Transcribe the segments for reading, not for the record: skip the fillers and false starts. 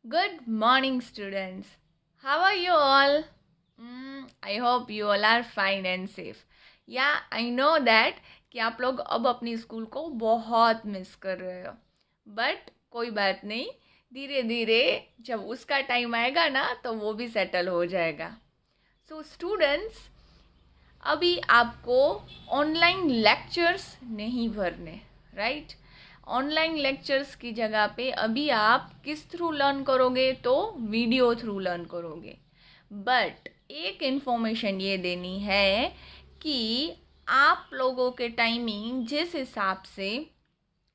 Good morning, students. How are you all? I hope you all are fine and safe. Yeah, I know that कि आप लोग अब अपनी school को बहुत मिस कर रहे हो बट कोई बात नहीं, धीरे धीरे जब उसका टाइम आएगा ना तो वो भी सेटल हो जाएगा. सो स्टूडेंट्स, अभी आपको ऑनलाइन लेक्चर्स नहीं भरने, राइट? ऑनलाइन लेक्चर्स की जगह पे अभी आप किस थ्रू लर्न करोगे? तो वीडियो थ्रू लर्न करोगे. बट एक इन्फॉर्मेशन ये देनी है कि आप लोगों के टाइमिंग जिस हिसाब से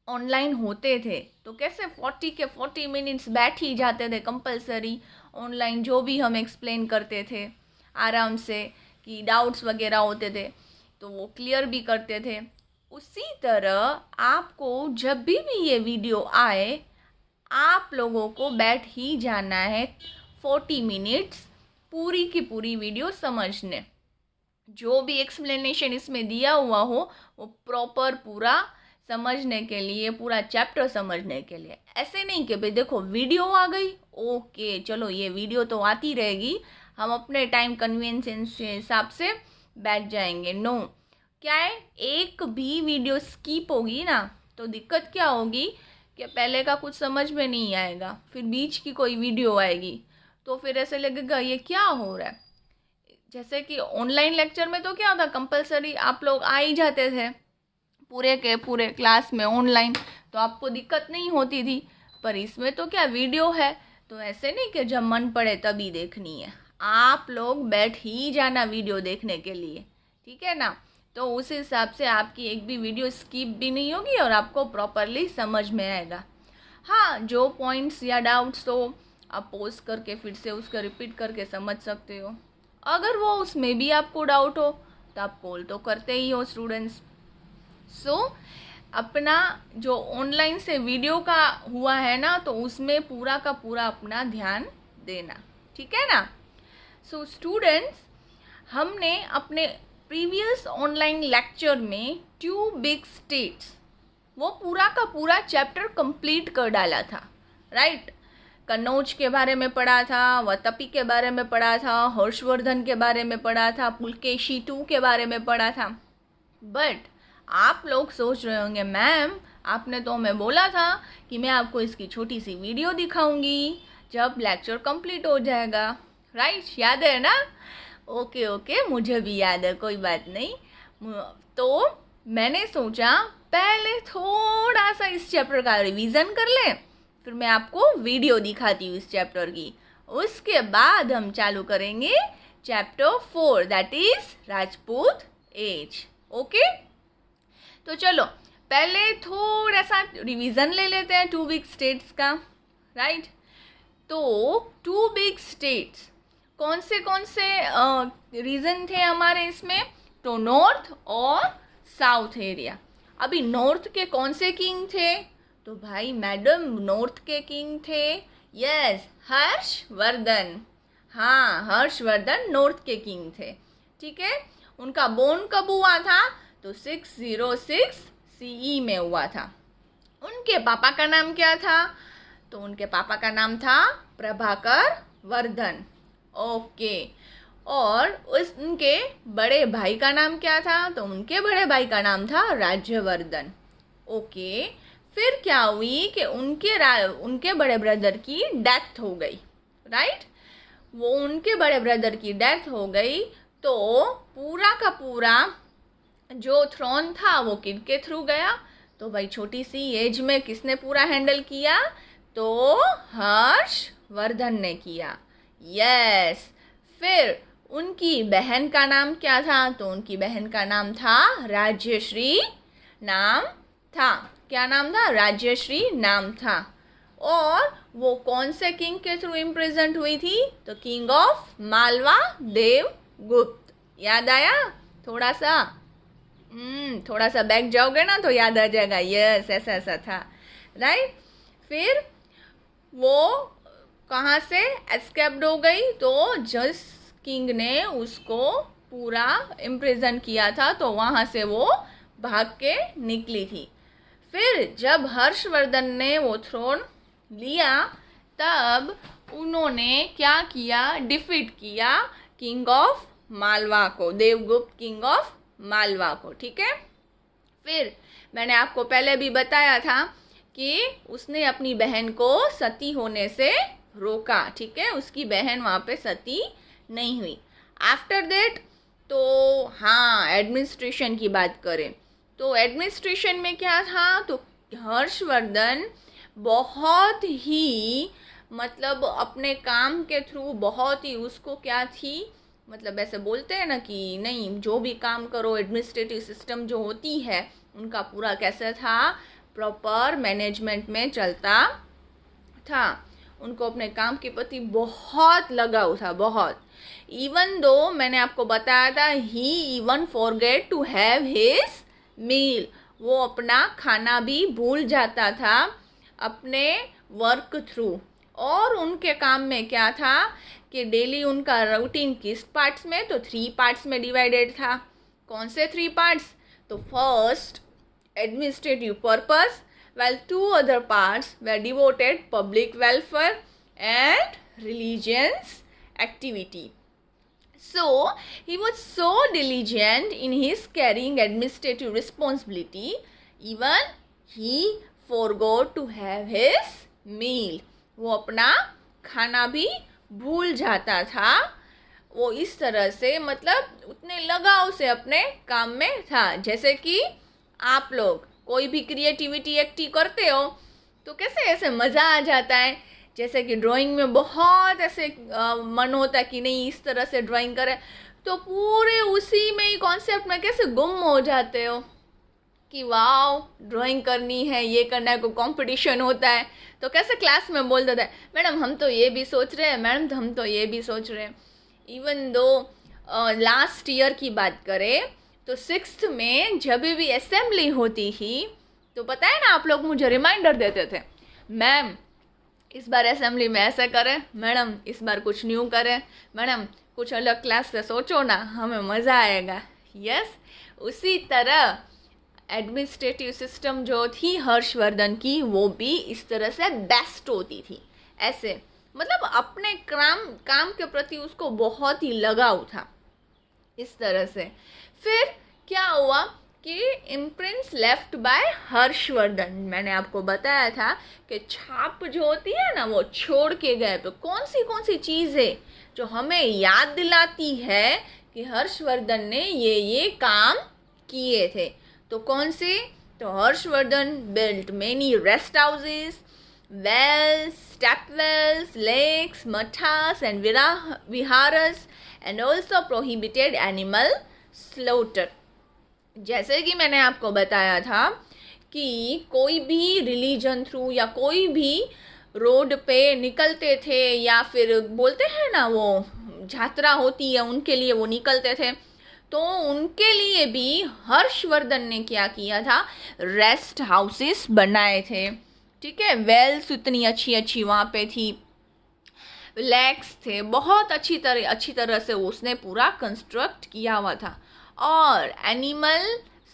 ऑनलाइन होते थे तो कैसे 40 के 40 मिनट्स बैठ ही जाते थे कंपलसरी ऑनलाइन, जो भी हम एक्सप्लेन करते थे आराम से, कि डाउट्स वगैरह होते थे तो वो क्लियर भी करते थे. उसी तरह आपको जब भी ये वीडियो आए आप लोगों को बैठ ही जाना है 40 मिनट्स पूरी की पूरी वीडियो समझने. जो भी एक्सप्लेनेशन इसमें दिया हुआ हो वो प्रॉपर पूरा समझने के लिए, पूरा चैप्टर समझने के लिए. ऐसे नहीं कि भाई देखो वीडियो आ गई, ओके चलो ये वीडियो तो आती रहेगी, हम अपने टाइम कन्वीनियंस के हिसाब से बैठ जाएंगे. नो, क्या है, एक भी वीडियो स्किप होगी ना तो दिक्कत क्या होगी कि पहले का कुछ समझ में नहीं आएगा, फिर बीच की कोई वीडियो आएगी तो फिर ऐसे लगेगा ये क्या हो रहा है. जैसे कि ऑनलाइन लेक्चर में तो क्या होता, कंपलसरी आप लोग आ ही जाते थे पूरे के पूरे क्लास में ऑनलाइन, तो आपको दिक्कत नहीं होती थी. पर इसमें तो क्या वीडियो है तो ऐसे नहीं कि जब मन पड़े तभी देखनी है, आप लोग बैठ ही जाना वीडियो देखने के लिए, ठीक है ना? तो उस हिसाब से आपकी एक भी वीडियो स्किप भी नहीं होगी और आपको प्रॉपरली समझ में आएगा. हाँ, जो पॉइंट्स या डाउट्स तो आप पॉज करके फिर से उसको रिपीट करके समझ सकते हो. अगर वो उसमें भी आपको डाउट हो तो आप कॉल तो करते ही हो स्टूडेंट्स. सो अपना जो ऑनलाइन से वीडियो का हुआ है ना तो उसमें पूरा का पूरा अपना ध्यान देना, ठीक है ना? सो स्टूडेंट्स, हमने अपने प्रीवियस ऑनलाइन लेक्चर में 2 बिग स्टेट्स वो पूरा का पूरा चैप्टर कंप्लीट कर डाला था, राइट? कन्नौज के बारे में पढ़ा था, वतपी के बारे में पढ़ा था, हर्षवर्धन के बारे में पढ़ा था, पुलकेशी 2 के बारे में पढ़ा था. बट आप लोग सोच रहे होंगे मैम आपने तो हमें बोला था कि मैं आपको इसकी छोटी सी वीडियो दिखाऊंगी जब लेक्चर कंप्लीट हो जाएगा, राइट? याद है ना? ओके ओके, मुझे भी याद है, कोई बात नहीं. तो मैंने सोचा पहले थोड़ा सा इस चैप्टर का रिवीजन कर लें, फिर मैं आपको वीडियो दिखाती हूँ इस चैप्टर की. उसके बाद हम चालू करेंगे chapter 4, that is Rajput age. Okay, तो चलो पहले थोड़ा सा रिवीजन ले लेते हैं 2 बिग स्टेट्स का, राइट? तो 2 बिग स्टेट्स कौन से रीजन थे हमारे इसमें? तो नॉर्थ और साउथ एरिया. अभी नॉर्थ के कौन से किंग थे? तो भाई मैडम नॉर्थ के किंग थे, यस, हर्षवर्धन. हाँ, हर्षवर्धन नॉर्थ के किंग थे, ठीक है? उनका बोर्न कब हुआ था? तो 606 CE में हुआ था. उनके पापा का नाम क्या था? तो उनके पापा का नाम था प्रभाकर वर्धन. ओके, और उनके बड़े भाई का नाम क्या था? तो उनके बड़े भाई का नाम था राज्यवर्धन. ओके, फिर क्या हुई कि उनके बड़े ब्रदर की डेथ हो गई, राइट? वो उनके बड़े ब्रदर की डेथ हो गई तो पूरा का पूरा जो थ्रोन था वो किनके थ्रू गया? तो भाई छोटी सी एज में किसने पूरा हैंडल किया? तो हर्षवर्धन ने किया, यस. फिर उनकी बहन का नाम क्या था? तो उनकी बहन का नाम था राज्यश्री नाम था. क्या नाम था? राज्यश्री नाम था. और वो कौन से किंग के थ्रू इम्प्रेजेंट हुई थी? तो किंग ऑफ मालवा देवगुप्त. याद आया? थोड़ा सा थोड़ा सा बैक जाओगे ना तो याद आ जाएगा, यस ऐसा ऐसा था, राइट? फिर वो कहाँ से एस्केप्ड हो गई? तो जिस किंग ने उसको पूरा इम्प्रिजन किया था तो वहाँ से वो भाग के निकली थी. फिर जब हर्षवर्धन ने वो थ्रोन लिया तब उन्होंने क्या किया, डिफीट किया किंग ऑफ मालवा को, देवगुप्त किंग ऑफ मालवा को। ठीक है, फिर मैंने आपको पहले भी बताया था कि उसने अपनी बहन को सती होने से रोका। ठीक है, उसकी बहन वहाँ पे सती नहीं हुई। आफ्टर दैट तो हाँ, एडमिनिस्ट्रेशन की बात करें तो एडमिनिस्ट्रेशन में क्या था, तो हर्षवर्धन बहुत ही मतलब अपने काम के थ्रू बहुत ही उसको क्या थी, मतलब ऐसे बोलते हैं ना कि नहीं, जो भी काम करो एडमिनिस्ट्रेटिव सिस्टम जो होती है उनका पूरा कैसे था, प्रॉपर मैनेजमेंट में चलता था। उनको अपने काम के प्रति बहुत लगाव था, बहुत। इवन दो मैंने आपको बताया था ही even forget to have his meal, वो अपना खाना भी भूल जाता था अपने वर्क थ्रू। और उनके काम में क्या था कि डेली उनका रूटीन किस पार्ट्स में, तो 3 पार्ट्स में डिवाइडेड था। कौन से 3 पार्ट्स, तो first administrative purpose, while 2 other parts were devoted public welfare and religious activity. So he was so diligent in his carrying administrative responsibility, even he forgot to have his meal. वो अपना खाना भी भूल जाता था। वो इस तरह से मतलब उतने लगाव से अपने काम में था। जैसे कि आप लोग कोई भी क्रिएटिविटी एक्टिव करते हो तो कैसे ऐसे मज़ा आ जाता है, जैसे कि ड्राइंग में बहुत ऐसे मन होता है कि नहीं इस तरह से ड्राइंग करें, तो पूरे उसी में ही कॉन्सेप्ट में कैसे गुम हो जाते हो कि वाओ ड्राइंग करनी है, ये करना है, कोई कंपटीशन होता है तो कैसे क्लास में बोल देता है मैडम हम तो ये भी सोच रहे हैं, मैडम हम तो ये भी सोच रहे हैं। इवन दो लास्ट ईयर की बात करें तो 6th में जब भी असेंबली होती थी तो पता है ना आप लोग मुझे रिमाइंडर देते थे, मैम इस बार असेंबली में ऐसे करें, मैडम इस बार कुछ न्यू करें, मैडम कुछ अलग क्लास से सोचो ना, हमें मज़ा आएगा। यस, उसी तरह एडमिनिस्ट्रेटिव सिस्टम जो थी हर्षवर्धन की वो भी इस तरह से बेस्ट होती थी। ऐसे मतलब अपने काम के प्रति उसको बहुत ही लगाव था इस तरह से। फिर क्या हुआ कि इम्प्रिंट्स लेफ्ट बाय हर्षवर्धन, मैंने आपको बताया था कि छाप जो होती है ना वो छोड़ के गए, तो कौन सी चीज़ें जो हमें याद दिलाती है कि हर्षवर्धन ने ये काम किए थे, तो कौन सी, तो Harshvardhan built many rest houses, wells, stepwells, lakes, mathas and viharas and also prohibited animal slaughter। जैसे कि मैंने आपको बताया था कि कोई भी रिलीजन थ्रू या कोई भी रोड पे निकलते थे या फिर बोलते हैं ना वो यात्रा होती है उनके लिए वो निकलते थे, तो उनके लिए भी हर्षवर्धन ने क्या किया था, रेस्ट हाउसेस बनाए थे। ठीक है, वेल्स इतनी अच्छी वहाँ पे थी, लेक्स थे, बहुत अच्छी तरह से उसने पूरा कंस्ट्रक्ट किया हुआ था। और एनिमल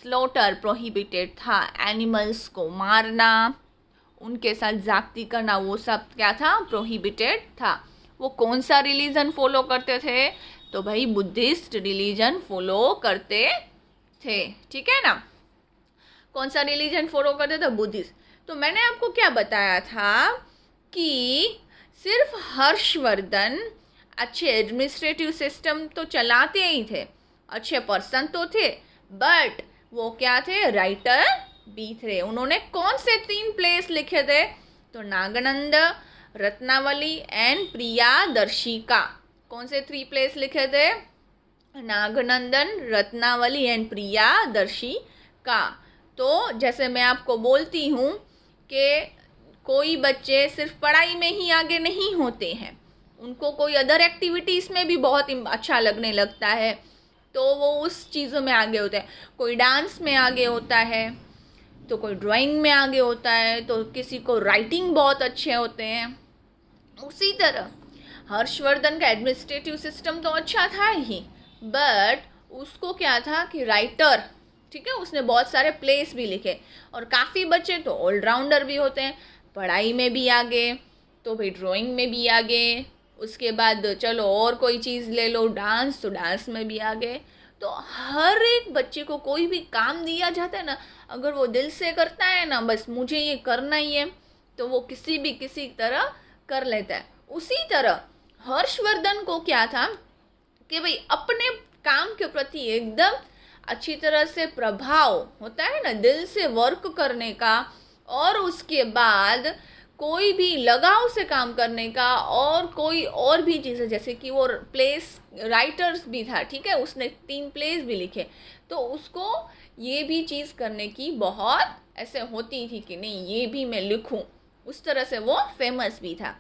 स्लॉटर प्रोहिबिटेड था, एनिमल्स को मारना, उनके साथ जागती करना, वो सब क्या था, प्रोहिबिटेड था। वो कौन सा रिलीजन फॉलो करते थे, तो भाई बुद्धिस्ट रिलीजन फॉलो करते थे। ठीक है ना, कौन सा रिलीजन फॉलो करते थे, बुद्धिस्ट। तो मैंने आपको क्या बताया था कि सिर्फ हर्षवर्धन अच्छे एडमिनिस्ट्रेटिव सिस्टम तो चलाते ही थे, अच्छे पर्सन तो थे, बट वो क्या थे, राइटर भी थे। उन्होंने कौन से 3 प्लेस लिखे थे, तो नागानंद, रत्नावली एंड प्रियादर्शिका। कौन से 3 प्लेस लिखे थे, नागनंदन, रत्नावली एंड प्रियादर्शिका। तो जैसे मैं आपको बोलती हूँ कि कोई बच्चे सिर्फ पढ़ाई में ही आगे नहीं होते हैं, उनको कोई अदर एक्टिविटीज़ में भी बहुत अच्छा लगने लगता है, तो वो उस चीज़ों में आगे होते हैं। कोई डांस में आगे होता है, तो कोई ड्राइंग में आगे होता है, तो किसी को राइटिंग बहुत अच्छे होते हैं। उसी तरह हर्षवर्धन का एडमिनिस्ट्रेटिव सिस्टम तो अच्छा था ही, बट उसको क्या था कि राइटर, ठीक है, उसने बहुत सारे प्लेस भी लिखे। और काफ़ी बच्चे तो ऑलराउंडर भी होते हैं, पढ़ाई में भी आगे, तो भाई ड्राइंग में भी आ गए, उसके बाद चलो और कोई चीज़ ले लो, डांस, तो डांस में भी आ गए। तो हर एक बच्चे को कोई भी काम दिया जाता है ना, अगर वो दिल से करता है ना, बस मुझे ये करना ही है, तो वो किसी तरह कर लेता है। उसी तरह हर्षवर्धन को क्या था कि भाई अपने काम के प्रति एकदम अच्छी तरह से प्रभाव होता है ना, दिल से वर्क करने का, और उसके बाद कोई भी लगाव से काम करने का, और कोई और भी चीज़ें, जैसे कि वो प्लेस राइटर्स भी था, ठीक है, उसने 3 प्लेस भी लिखे, तो उसको ये भी चीज़ करने की बहुत ऐसे होती थी कि नहीं ये भी मैं लिखूं, उस तरह से वो फेमस भी था।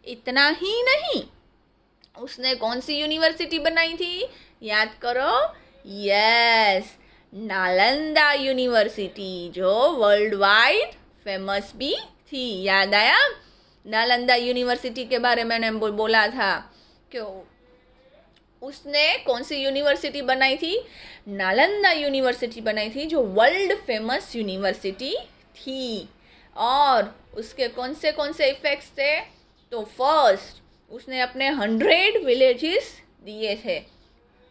इतना ही नहीं, उसने कौन सी यूनिवर्सिटी बनाई थी, याद करो, यस, नालंदा यूनिवर्सिटी, जो वर्ल्ड वाइड फेमस भी थी। याद आया? नालंदा यूनिवर्सिटी के बारे में मैंने बोला था क्यों, उसने कौन सी यूनिवर्सिटी बनाई थी, नालंदा यूनिवर्सिटी बनाई थी, जो वर्ल्ड फेमस यूनिवर्सिटी थी। और उसके कौन से इफेक्ट्स थे, तो फर्स्ट उसने अपने 100 विलेजेस दिए थे,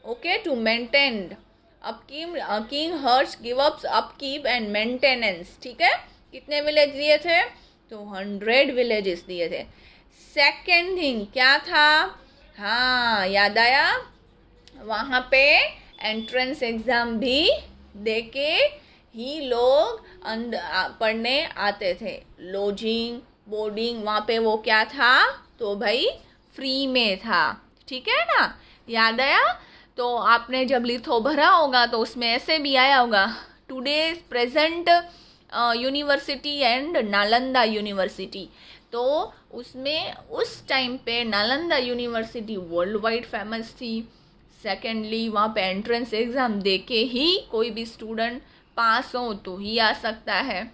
okay, to maintain upkeep, king Harsh give up upkeep and maintenance, ठीक है, कितने विलेज दिए थे, तो 100 विलेजेस दिए थे। सेकेंड थिंग क्या था, हाँ याद आया, वहाँ पे एंट्रेंस एग्ज़ाम भी देके ही लोग पढ़ने आते थे। लॉजिंग बोर्डिंग वहाँ पे वो क्या था, तो भाई फ्री में था, ठीक है ना, याद आया। तो आपने जब लिथो भरा होगा तो उसमें ऐसे भी आया होगा, today's present university and Nalanda university, तो उसमें उस टाइम पे Nalanda university world wide famous थी। सेकेंडली वहाँ पे एंट्रेंस एग्ज़ाम दे के ही कोई भी स्टूडेंट पास हो तो ही आ सकता है।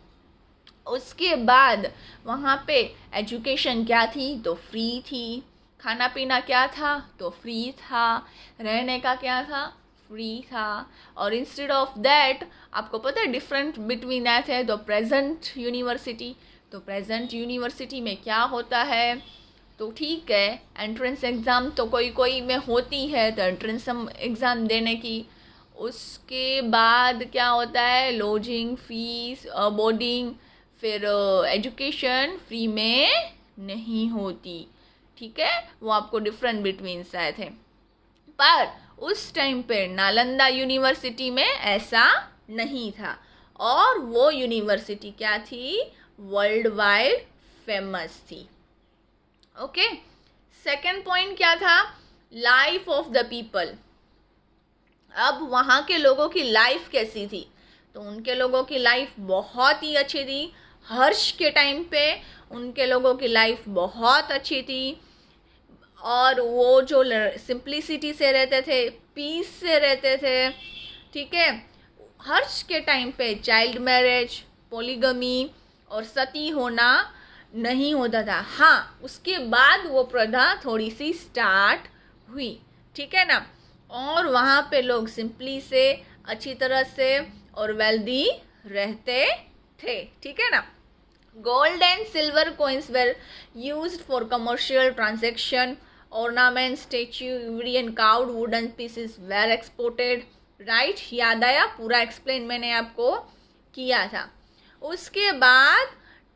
उसके बाद वहाँ पे एजुकेशन क्या थी, तो फ्री थी। खाना पीना क्या था, तो फ्री था। रहने का क्या था, फ्री था। और इंस्टेड ऑफ दैट आपको पता है डिफरेंट बिटवीन दैट है, तो प्रेजेंट यूनिवर्सिटी, तो प्रेजेंट यूनिवर्सिटी में क्या होता है, तो ठीक है एंट्रेंस एग्ज़ाम तो कोई में होती है, तो एंट्रेंस एग्ज़ाम देने की, उसके बाद क्या होता है, लॉजिंग फीस बोर्डिंग, फिर एजुकेशन फ्री में नहीं होती, ठीक है, वो आपको डिफरेंट बिटवीन आए थे। पर उस टाइम पे नालंदा यूनिवर्सिटी में ऐसा नहीं था, और वो यूनिवर्सिटी क्या थी, वर्ल्ड वाइड फेमस थी। ओके, सेकेंड पॉइंट क्या था, लाइफ ऑफ द पीपल। अब वहाँ के लोगों की लाइफ कैसी थी, तो उनके लोगों की लाइफ बहुत ही अच्छी थी। हर्ष के टाइम पे उनके लोगों की लाइफ बहुत अच्छी थी, और वो जो सिंप्लिसिटी से रहते थे, पीस से रहते थे, ठीक है। हर्ष के टाइम पे चाइल्ड मैरिज, पॉलीगमी और सती होना नहीं होता था। हाँ, उसके बाद वो प्रथा थोड़ी सी स्टार्ट हुई, ठीक है ना, और वहाँ पे लोग सिंपली से अच्छी तरह से और वेल्दी रहते थे, ठीक है ना। Gold and silver coins were used for commercial transaction. Ornaments, statue, ivory and carved wooden pieces were exported. Right, याद आया, पूरा एक्सप्लेन मैंने आपको किया था। उसके बाद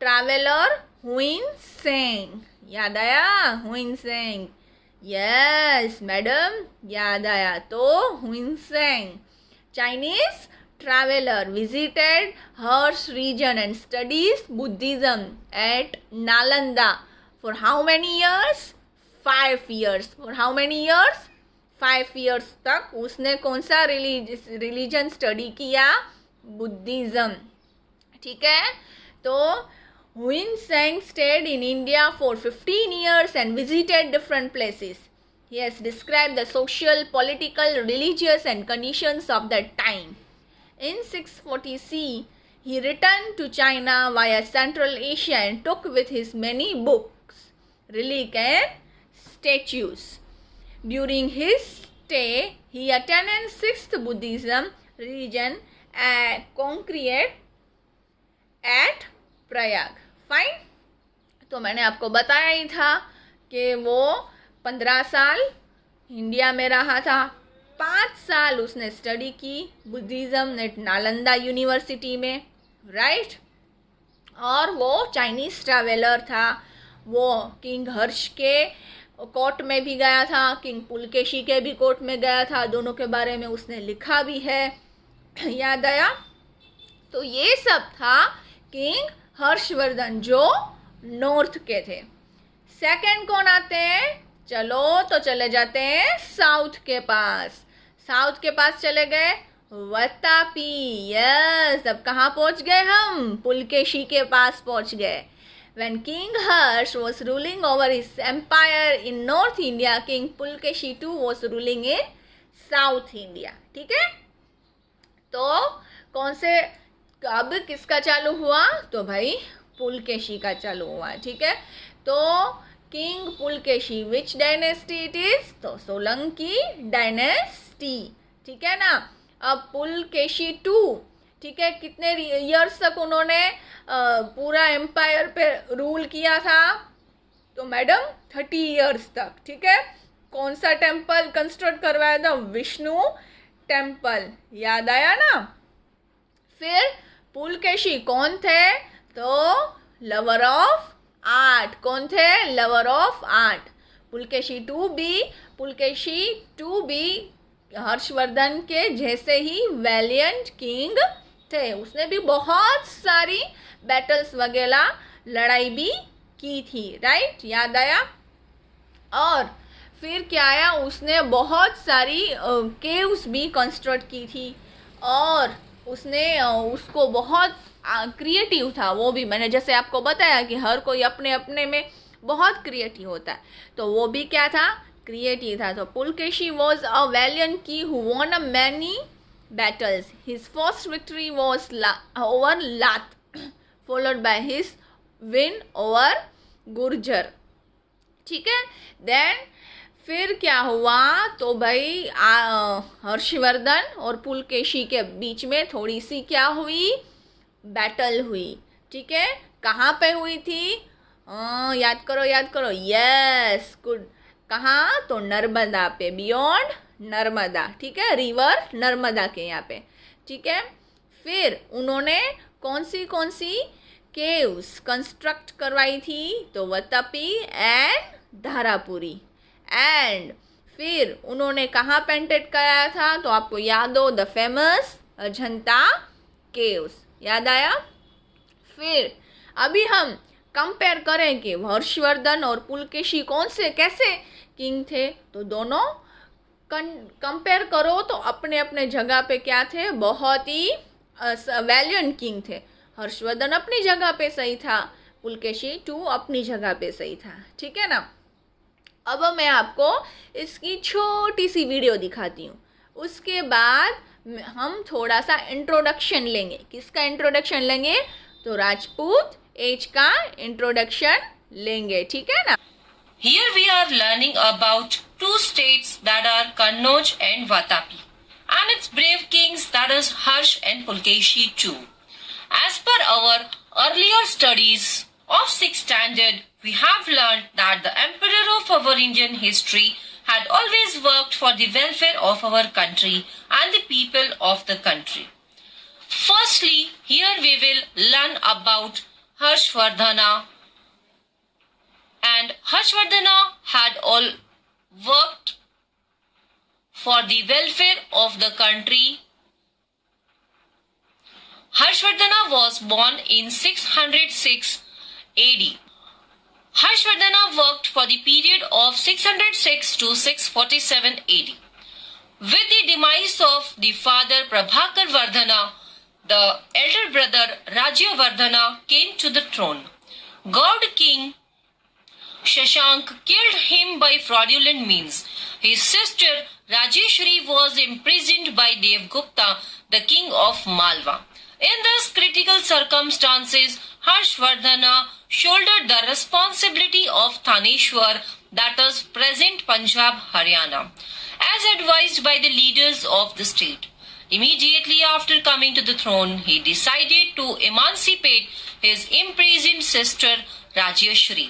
ट्रैवलर हुइन सेंग, याद आया, हुइन सेंग, यस मैडम, याद आया, तो हुइन Seng Chinese traveler visited Harsh region and studies Buddhism at Nalanda for how many years? 5 years. For how many years? 5 years तक उसने कौन सा रिलीजन स्टडी किया, बुद्धिज्म, ठीक है। तो हुइन Seng stayed in India for 15 years and visited different places. He has described the social, political, religious and conditions of that time. In 640 C, he returned to China via Central Asia and took with his many books, relics and statues. During his stay, he attended 6th Buddhism religion congregate at Prayag. Fine. तो मैंने आपको बताया ही था कि वो 15 साल India में रहा था, 5 साल उसने स्टडी की बुद्धिज़्म एट नालंदा यूनिवर्सिटी में, राइट। और वो चाइनीज़ ट्रैवलर था, वो किंग हर्ष के कोर्ट में भी गया था, किंग पुलकेशी के भी कोर्ट में गया था, दोनों के बारे में उसने लिखा भी है, याद आया। तो ये सब था किंग हर्षवर्धन जो नॉर्थ के थे। सेकंड कौन आते हैं? चलो तो चले जाते हैं साउथ के पास। साउथ के पास चले गए वतापी। यस, अब कहाँ पहुँच गए हम? पुलकेशी के पास पहुँच गए। When King Harsh was ruling over his empire in North India, King Pulkeshi too was ruling in South India. ठीक है, तो कौन से अब किसका चालू हुआ? तो भाई पुलकेशी का चालू हुआ। ठीक है, तो king Pulakeshi, which dynasty it is? तो सोलंकी डायनेस्टी। ठीक है ना। अब पुलकेशी टू, ठीक है, कितने ईयर्स तक उन्होंने पूरा एम्पायर पे रूल किया था? तो मैडम 30 ईयर्स तक। ठीक है, कौन सा टेम्पल कंस्ट्रक्ट करवाया था? विष्णु टेम्पल, याद आया ना। फिर पुलकेशी कौन थे? तो लवर ऑफ आर्ट। कौन थे? Lover of art. Pulakeshi two भी हर्षवर्धन के जैसे ही वैलियंट किंग थे। उसने भी बहुत सारी बैटल्स वगैरह लड़ाई भी की थी, राइट, याद आया। और फिर क्या आया? उसने बहुत सारी केव्स भी कंस्ट्रक्ट की थी, और उसने उसको बहुत क्रिएटिव था वो भी। मैंने जैसे आपको बताया कि हर कोई अपने अपने में बहुत क्रिएटिव होता है, तो वो भी क्या था? क्रिएटिव था। तो पुलकेशी वॉज अ वैलियंट की who won a many battles. His first victory was over Lat, followed by his win over Gurjar. ठीक है, देन फिर क्या हुआ? तो भाई हर्षवर्धन और पुलकेशी के बीच में थोड़ी सी क्या हुई? बैटल हुई। ठीक है, कहाँ पे हुई थी? याद करो। Yes, good. कहाँ? तो नर्मदा पे, बियॉन्ड नर्मदा। ठीक है, रिवर नर्मदा के यहाँ पे। ठीक है, फिर उन्होंने कौन सी केव्स कंस्ट्रक्ट करवाई थी? तो वतापी एंड धारापुरी। एंड फिर उन्होंने कहाँ पेंटेड कराया था? तो आपको याद हो, द फेमस अजंता केव्स, याद आया। फिर अभी हम कंपेयर करें कि हर्षवर्धन और पुलकेशी कौन से कैसे किंग थे। तो दोनों कंपेयर करो तो अपने अपने जगह पे क्या थे? बहुत ही वैलियंट किंग थे। हर्षवर्धन अपनी जगह पे सही था, पुलकेशी टू अपनी जगह पे सही था। ठीक है ना। अब मैं आपको इसकी छोटी सी वीडियो दिखाती हूँ, उसके बाद हम थोड़ा सा इंट्रोडक्शन लेंगे। किसका इंट्रोडक्शन लेंगे? तो राजपूत एज का इंट्रोडक्शन लेंगे। ठीक है ना। Here we are learning about two states that are Kannauj and Vatapi and its brave kings that is Harsh and Pulkeshi too. As per our earlier studies of 6th standard, we have learned that the emperor of our Indian history had always worked for the welfare of our country and the people of the country. Firstly, here we will learn about Harshvardhana. And Harshvardhana had all worked for the welfare of the country. Harshvardhana was born in 606 AD. Harshvardhana worked for the period of 606 to 647 AD. With the demise of the father Prabhakar Vardhana, the elder brother Rajyavardhana came to the throne. God King Shashank killed him by fraudulent means. His sister Rajeshwari was imprisoned by Devgupta, the king of Malwa. In these critical circumstances, Harshvardhana shouldered the responsibility of Thaneshwar, that is present Punjab, Haryana, as advised by the leaders of the state. Immediately after coming to the throne, he decided to emancipate his imprisoned sister Rajyashri.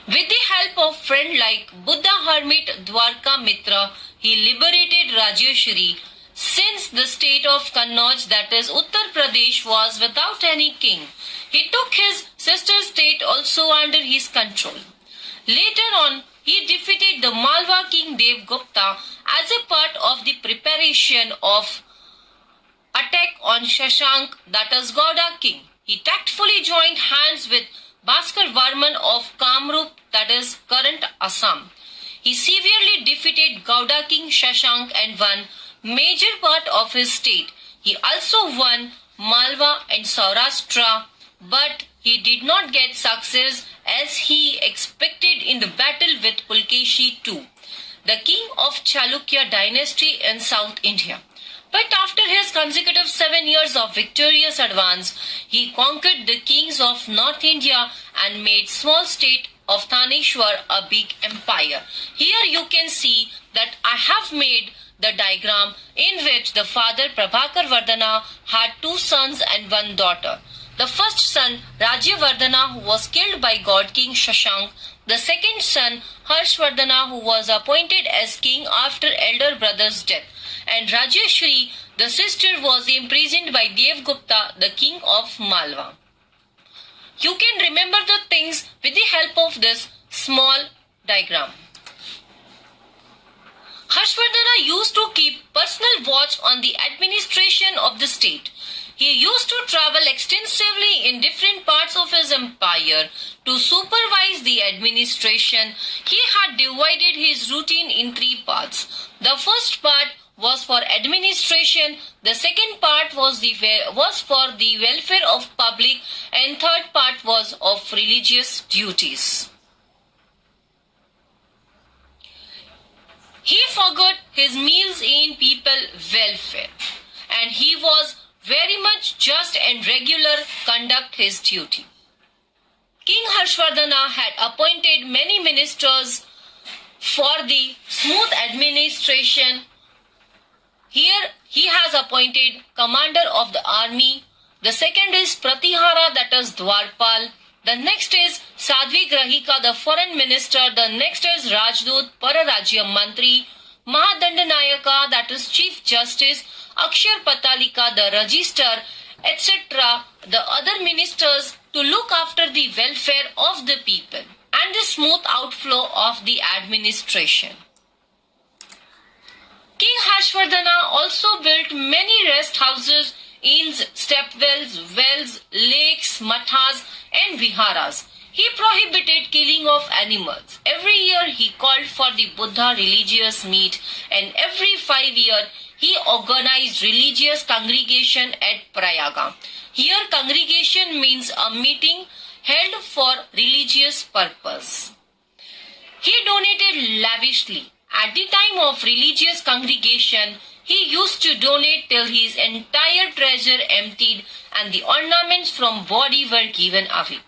With the help of friend like Buddha hermit Dwarka Mitra, he liberated Rajyashri since the state of Kannauj, that is Uttar Pradesh, was without any king. He took his sister's state also under his control. Later on, he defeated the Malwa king Devgupta as a part of the preparation of attack on Shashank, that is Gauda king. He tactfully joined hands with Bhaskar Varman of Kamrup, that is current Assam. He severely defeated Gauda king Shashank and won major part of his state. He also won Malwa and Saurashtra, but he did not get success as he expected in the battle with Pulkeshi II, the king of Chalukya dynasty in South India. But after his consecutive 7 years of victorious advance, he conquered the kings of North India and made small state of Thaneshwar a big empire. Here you can see that I have made the diagram in which the father Prabhakar Vardhana had 2 sons and 1 daughter. The first son, Rajyavardhana, who was killed by God King Shashank. The second son, Harshvardhana, who was appointed as king after elder brother's death. And Rajyashri, the sister, was imprisoned by Devgupta, the king of Malwa. You can remember the things with the help of this small diagram. Harshvardhana used to keep personal watch on the administration of the state. He used to travel extensively in different parts of his empire to supervise the administration. He had divided his routine in 3 parts. The first part was for administration, the second part was for the welfare of public, and third part was of religious duties. He forgot his meals in people welfare, and he was very much just and regular conduct his duty. King Harshvardhana had appointed many ministers for the smooth administration. Here he has appointed commander of the army. The second is Pratihara, that is Dwarpal. The next is Sadhvi Grahika, the foreign minister. The next is Rajdut, Pararajya Mantri. Mahadandanayaka, that is chief justice. Akshar Patalika, the register, etc. The other ministers to look after the welfare of the people and the smooth outflow of the administration. King Harshvardhana also built many rest houses, inns, stepwells, wells, lakes, mathas and viharas. He prohibited killing of animals. Every year he called for the Buddha religious meet, and every 5 years he organized religious congregation at Prayaga. Here congregation means a meeting held for religious purpose. He donated lavishly. At the time of religious congregation, he used to donate till his entire treasure emptied and the ornaments from body were given away.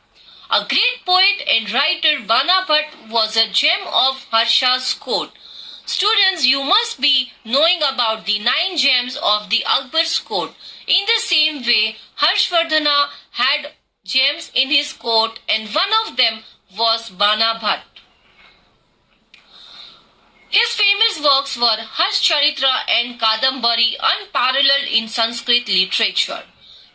A great poet and writer Bana Bhatt was a gem of Harsha's court. Students, you must be knowing about the 9 gems of the Akbar's court. In the same way, Harshvardhana had gems in his court, and one of them was Bana Bhatt. His famous works were Harshcharitra and Kadambari, unparalleled in Sanskrit literature.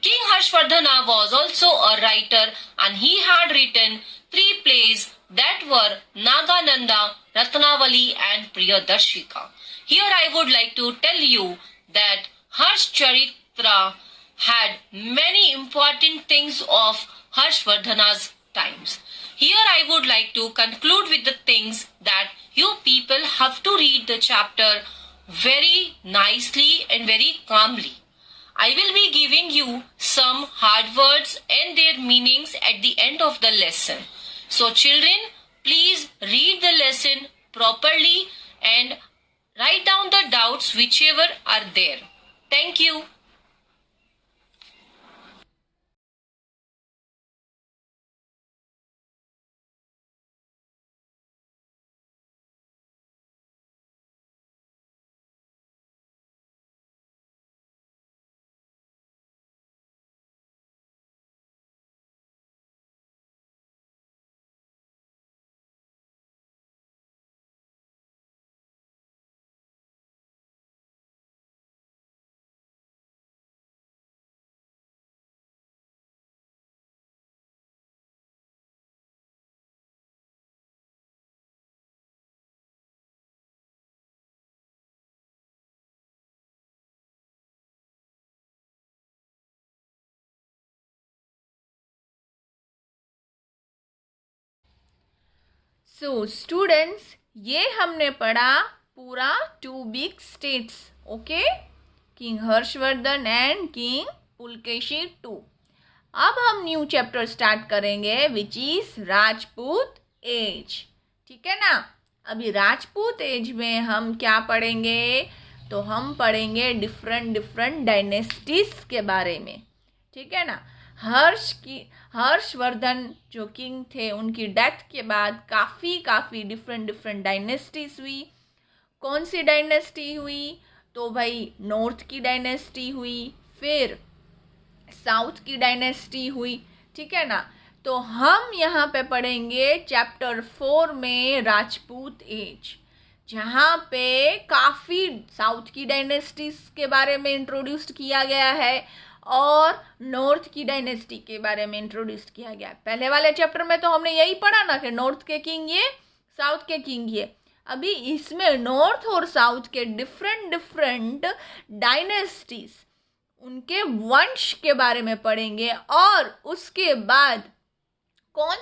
King Harshvardhana was also a writer, and he had written 3 plays that were Nagananda, Ratnavali and Priyadarshika. Here I would like to tell you that Harshcharitra had many important things of Harshvardhana's times. Here I would like to conclude with the things that you people have to read the chapter very nicely and very calmly. I will be giving you some hard words and their meanings at the end of the lesson. So children, please read the lesson properly and write down the doubts whichever are there. Thank you. So students, ये हमने पढ़ा पूरा 2 big states, okay, king Harshvardhan and king Pulakeshi II। अब हम new chapter start करेंगे which is Rajput as, ठीक है ना। अभी राजपूत एज में हम क्या पढ़ेंगे, तो हम पढ़ेंगे डिफरेंट डायनेस्टीज के बारे में, ठीक है ना। हर्षवर्धन जो किंग थे, उनकी डेथ के बाद काफ़ी डिफरेंट डायनेस्टीज हुई। कौन सी डायनेस्टी हुई, तो भाई नॉर्थ की डायनेस्टी हुई, फिर साउथ की डायनेस्टी हुई, ठीक है ना। तो हम यहाँ पे पढ़ेंगे चैप्टर 4 में राजपूत एज, जहाँ पे काफ़ी साउथ की डायनेस्टीज के बारे में इंट्रोड्यूस किया गया है और नॉर्थ की डायनेस्टी के बारे में इंट्रोड्यूस किया गया है। पहले वाले चैप्टर में तो हमने यही पढ़ा ना कि नॉर्थ के किंग ये, साउथ के किंग ये। अभी इसमें नॉर्थ और साउथ के डिफरेंट डायनेस्टीज, उनके वंश के बारे में पढ़ेंगे और उसके बाद कौन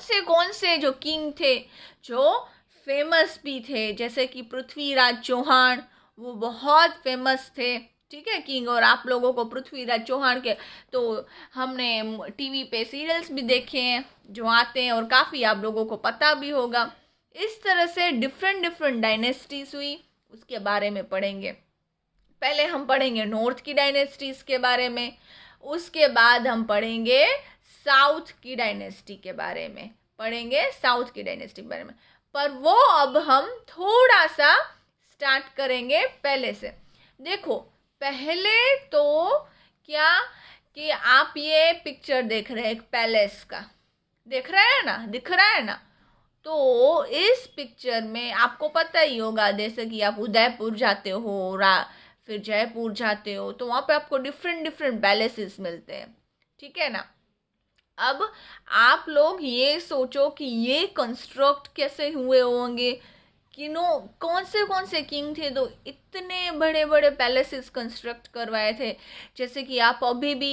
से जो किंग थे जो फेमस भी थे, जैसे कि पृथ्वीराज चौहान, वो बहुत फेमस थे, ठीक है किंग। और आप लोगों को पृथ्वीराज चौहान के तो हमने टीवी पे सीरियल्स भी देखे हैं जो आते हैं और काफ़ी आप लोगों को पता भी होगा। इस तरह से डिफरेंट डायनेस्टीज हुई, उसके बारे में पढ़ेंगे। पहले हम पढ़ेंगे नॉर्थ की डायनेस्टीज के बारे में, उसके बाद हम पढ़ेंगे साउथ की डायनेस्टी के बारे में, साउथ की डायनेस्टी के बारे में। पर वो अब हम थोड़ा सा स्टार्ट करेंगे पहले से। देखो, पहले तो क्या कि आप ये पिक्चर देख रहे हैं एक पैलेस का, दिख रहा है ना। तो इस पिक्चर में आपको पता ही होगा, जैसे कि आप उदयपुर जाते हो, फिर जयपुर जाते हो, तो वहाँ पे आपको डिफरेंट पैलेसेस मिलते हैं, ठीक है ना। अब आप लोग ये सोचो कि ये कंस्ट्रक्ट कैसे हुए होंगे, कौन से किंग थे तो इतने बड़े पैलेसेस कंस्ट्रक्ट करवाए थे। जैसे कि आप अभी भी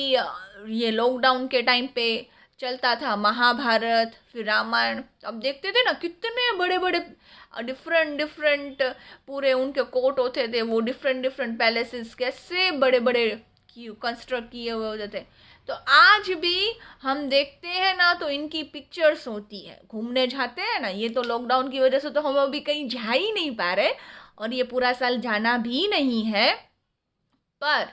ये लॉकडाउन के टाइम पे चलता था महाभारत, फिर रामायण, अब देखते थे ना कितने बड़े डिफरेंट पूरे उनके कोर्ट होते थे, वो डिफरेंट पैलेसेस कैसे बड़े कंस्ट्रक्ट किए हुए होते थे। तो आज भी हम देखते हैं ना, तो इनकी पिक्चर्स होती है, घूमने जाते हैं ना। ये तो लॉकडाउन की वजह से तो हम अभी कहीं जा ही नहीं पा रहे और ये पूरा साल जाना भी नहीं है, पर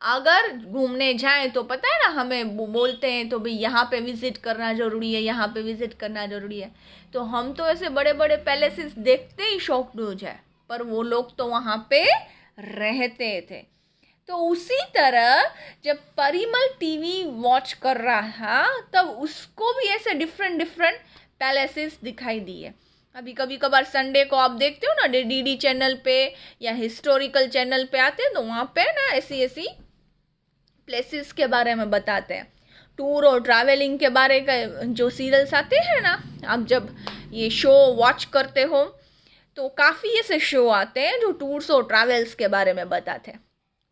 अगर घूमने जाएं तो पता है ना, हमें बोलते हैं तो भाई यहाँ पे विजिट करना ज़रूरी है, यहाँ पे विजिट करना ज़रूरी है। तो हम तो ऐसे बड़े पैलेसेस देखते ही शॉक्ड हो जाए, पर वो लोग तो वहाँ पे रहते थे। तो उसी तरह जब परिमल टीवी वॉच कर रहा था, तब उसको भी ऐसे डिफरेंट पैलेसेस दिखाई दिए। अभी कभी कभार संडे को आप देखते हो ना, डीडी चैनल पे या हिस्टोरिकल चैनल पे आते हैं, तो वहाँ पे ना ऐसी प्लेसेस के बारे में बताते हैं। टूर और ट्रैवलिंग के बारे का जो सीरियल्स आते हैं ना, आप जब ये शो वॉच करते हो तो काफ़ी ऐसे शो आते हैं जो टूर्स और ट्रैवल्स के बारे में बताते हैं।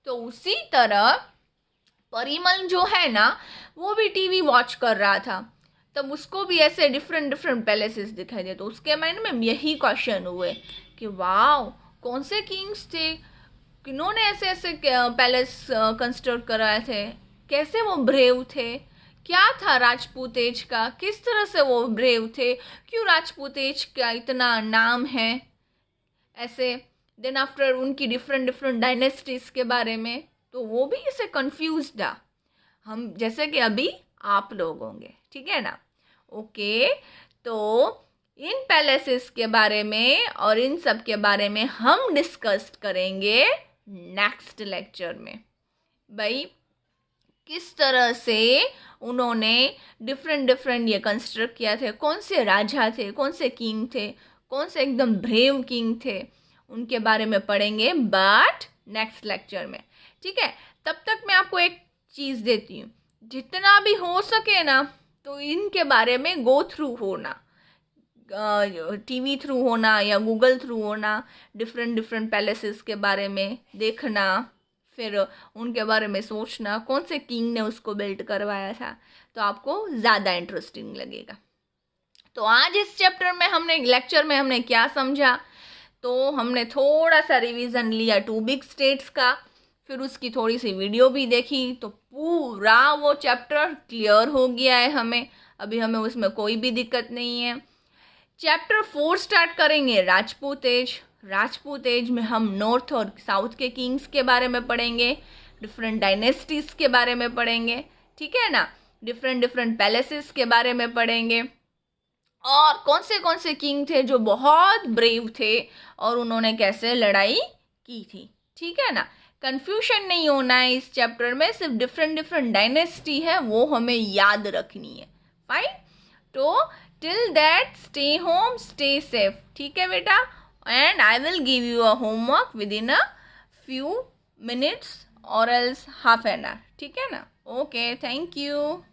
तो उसी तरह परिमल जो है ना, वो भी टीवी वॉच कर रहा था, तब उसको भी ऐसे डिफरेंट पैलेसेस दिखाई दे। तो उसके माइंड में यही क्वेश्चन हुए कि वाह, कौन से किंग्स थे, किन्होंने ऐसे पैलेस कंस्ट्रक्ट कराए थे, कैसे वो ब्रेव थे, क्या था राजपूत एज का, किस तरह से वो ब्रेव थे, क्यों राजपूत एज का इतना नाम है, ऐसे। देन आफ्टर उनकी डिफरेंट डायनेस्टीज के बारे में, तो वो भी इसे कंफ्यूज था, हम जैसे कि अभी आप लोग होंगे, ठीक है ना। ओके, तो इन पैलेसेस के बारे में और इन सब के बारे में हम डिस्कस करेंगे नेक्स्ट लेक्चर में। भाई, किस तरह से उन्होंने डिफरेंट ये कंस्ट्रक्ट किया थे, कौन से राजा थे, कौन से किंग थे, कौन से एकदम ब्रेव किंग थे, उनके बारे में पढ़ेंगे, बट नेक्स्ट लेक्चर में, ठीक है। तब तक मैं आपको एक चीज़ देती हूँ, जितना भी हो सके ना, तो इनके बारे में गो थ्रू होना, टीवी थ्रू होना या गूगल थ्रू होना, डिफरेंट पैलेसेस के बारे में देखना, फिर उनके बारे में सोचना, कौन से किंग ने उसको बिल्ड करवाया था, तो आपको ज़्यादा इंटरेस्टिंग लगेगा। तो आज इस चैप्टर में हमने क्या समझा, तो हमने थोड़ा सा रिवीजन लिया टू बिग स्टेट्स का, फिर उसकी थोड़ी सी वीडियो भी देखी, तो पूरा वो चैप्टर क्लियर हो गया है हमें। अभी हमें उसमें कोई भी दिक्कत नहीं है। चैप्टर 4 स्टार्ट करेंगे राजपूत एज। राजपूत एज में हम नॉर्थ और साउथ के किंग्स के बारे में पढ़ेंगे, डिफरेंट डायनेस्टीज के बारे में पढ़ेंगे, ठीक है ना, डिफरेंट पैलेसेस के बारे में पढ़ेंगे, और कौन से किंग थे जो बहुत ब्रेव थे और उन्होंने कैसे लड़ाई की थी, ठीक है ना। कंफ्यूजन नहीं होना है इस चैप्टर में, सिर्फ डिफरेंट डायनेस्टी है वो हमें याद रखनी है। फाइन, तो till that stay home, stay safe, ठीक है बेटा। And I will give you a homework with in a few minutes और एल्स हाफ एन आवर, ठीक है ना। Okay, thank you.